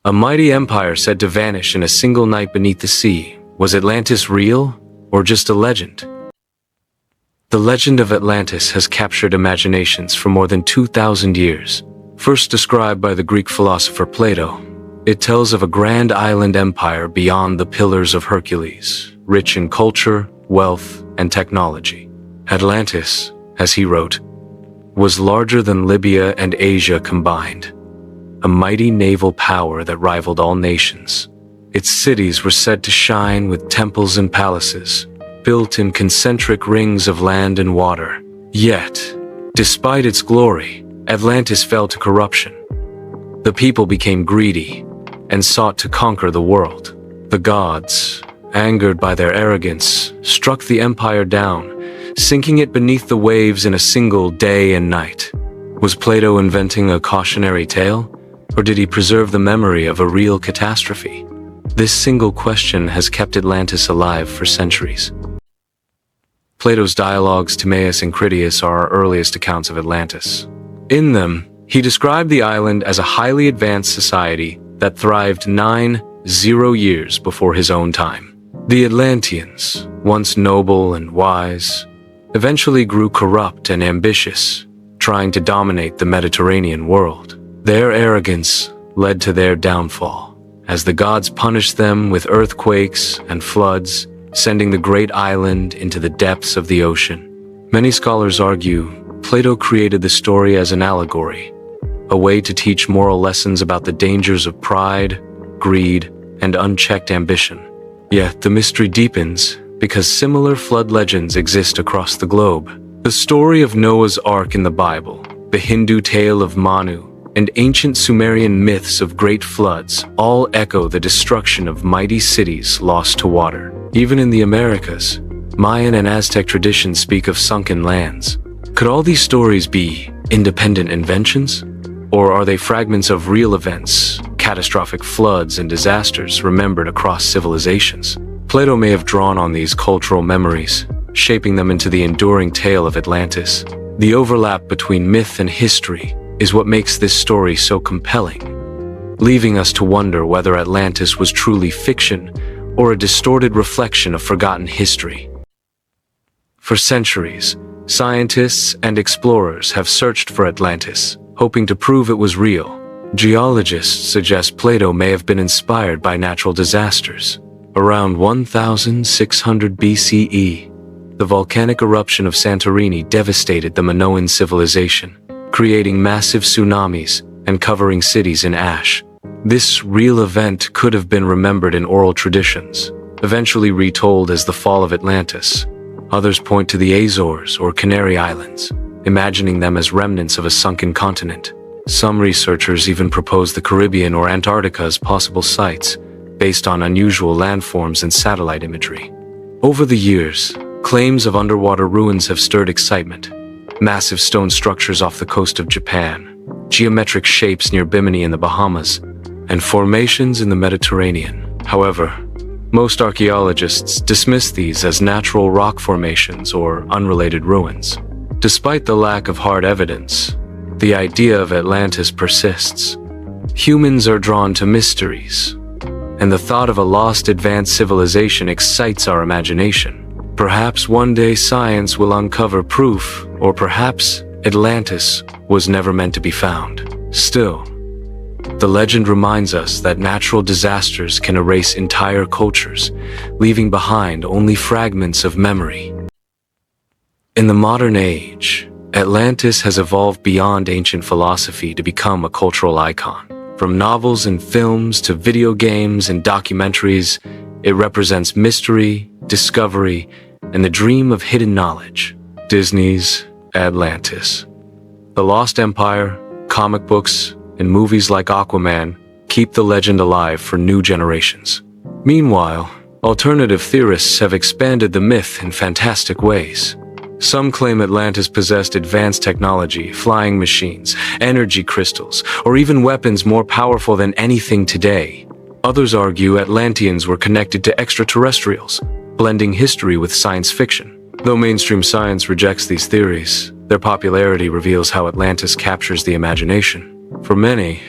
A mighty empire said to vanish in a single night beneath the sea. Was Atlantis real, or just a legend? The legend of Atlantis has captured imaginations for more than 2,000 years. First described by the Greek philosopher Plato, it tells of a grand island empire beyond the Pillars of Hercules, rich in culture, wealth, and technology. Atlantis, as he wrote, was larger than Libya and Asia combined, a mighty naval power that rivaled all nations. Its cities were said to shine with temples and palaces, built in concentric rings of land and water. Yet, despite its glory, Atlantis fell to corruption. The people became greedy and sought to conquer the world. The gods, angered by their arrogance, struck the empire down, sinking it beneath the waves in a single day and night. Was Plato inventing a cautionary tale, or did he preserve the memory of a real catastrophe? This single question has kept Atlantis alive for centuries. Plato's dialogues Timaeus and Critias are our earliest accounts of Atlantis. In them, he described the island as a highly advanced society that thrived 90 years before his own time. The Atlanteans, once noble and wise, eventually grew corrupt and ambitious, trying to dominate the Mediterranean world. Their arrogance led to their downfall, as the gods punished them with earthquakes and floods, sending the great island into the depths of the ocean. Many scholars argue Plato created the story as an allegory, a way to teach moral lessons about the dangers of pride, greed, and unchecked ambition. Yet the mystery deepens because similar flood legends exist across the globe. The story of Noah's Ark in the Bible, the Hindu tale of Manu, and ancient Sumerian myths of great floods all echo the destruction of mighty cities lost to water. Even in the Americas, Mayan and Aztec traditions speak of sunken lands. Could all these stories be independent inventions? Or are they fragments of real events, catastrophic floods and disasters remembered across civilizations? Plato may have drawn on these cultural memories, shaping them into the enduring tale of Atlantis. The overlap between myth and history is what makes this story so compelling, leaving us to wonder whether Atlantis was truly fiction or a distorted reflection of forgotten history. For centuries, scientists and explorers have searched for Atlantis, hoping to prove it was real. Geologists suggest Plato may have been inspired by natural disasters. Around 1600 BCE, the volcanic eruption of Santorini devastated the Minoan civilization, creating massive tsunamis and covering cities in ash. This real event could have been remembered in oral traditions, eventually retold as the fall of Atlantis. Others point to the Azores or Canary Islands, imagining them as remnants of a sunken continent. Some researchers even propose the Caribbean or Antarctica as possible sites, based on unusual landforms and satellite imagery. Over the years, claims of underwater ruins have stirred excitement. Massive stone structures off the coast of Japan, geometric shapes near Bimini in the Bahamas, and formations in the Mediterranean. However, most archaeologists dismiss these as natural rock formations or unrelated ruins. Despite the lack of hard evidence, the idea of Atlantis persists. Humans are drawn to mysteries, and the thought of a lost advanced civilization excites our imagination. Perhaps one day science will uncover proof, or perhaps Atlantis was never meant to be found. Still, the legend reminds us that natural disasters can erase entire cultures, leaving behind only fragments of memory. In the modern age, Atlantis has evolved beyond ancient philosophy to become a cultural icon. From novels and films to video games and documentaries, it represents mystery, discovery, and the dream of hidden knowledge. Disney's Atlantis. The Lost Empire, comic books, and movies like Aquaman keep the legend alive for new generations. Meanwhile, alternative theorists have expanded the myth in fantastic ways. Some claim Atlantis possessed advanced technology, flying machines, energy crystals, or even weapons more powerful than anything today. Others argue Atlanteans were connected to extraterrestrials, blending history with science fiction. Though mainstream science rejects these theories, their popularity reveals how Atlantis captures the imagination. For many,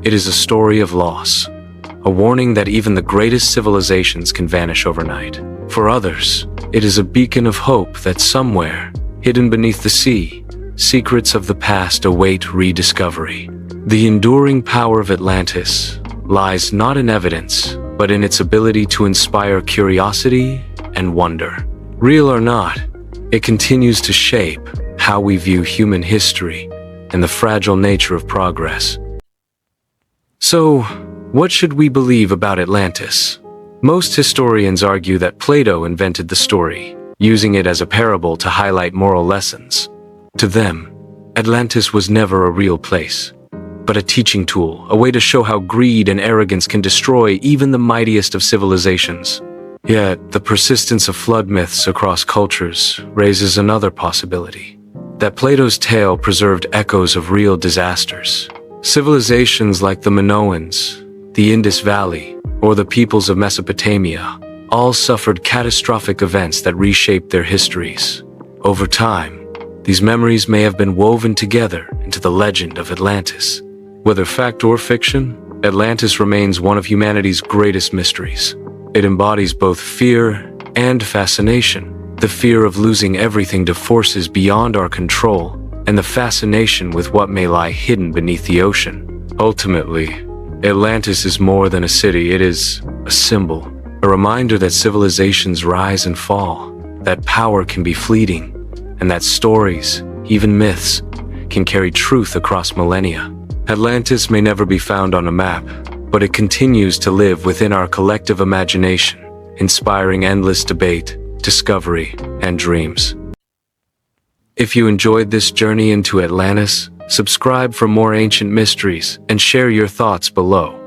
it is a story of loss, a warning that even the greatest civilizations can vanish overnight. For others, it is a beacon of hope that somewhere, hidden beneath the sea, secrets of the past await rediscovery. The enduring power of Atlantis lies not in evidence, but in its ability to inspire curiosity and wonder. Real or not, it continues to shape how we view human history and the fragile nature of progress. So, what should we believe about Atlantis? Most historians argue that Plato invented the story, using it as a parable to highlight moral lessons. To them, Atlantis was never a real place, but a teaching tool, a way to show how greed and arrogance can destroy even the mightiest of civilizations. Yet, the persistence of flood myths across cultures raises another possibility, that Plato's tale preserved echoes of real disasters. Civilizations like the Minoans, the Indus Valley, or the peoples of Mesopotamia all suffered catastrophic events that reshaped their histories. Over time, these memories may have been woven together into the legend of Atlantis. Whether fact or fiction, Atlantis remains one of humanity's greatest mysteries. It embodies both fear and fascination, the fear of losing everything to forces beyond our control, and the fascination with what may lie hidden beneath the ocean. Ultimately, Atlantis is more than a city, it is a symbol, a reminder that civilizations rise and fall, that power can be fleeting, and that stories, even myths, can carry truth across millennia. Atlantis may never be found on a map, but it continues to live within our collective imagination, inspiring endless debate, discovery, and dreams. If you enjoyed this journey into Atlantis, subscribe for more ancient mysteries and share your thoughts below.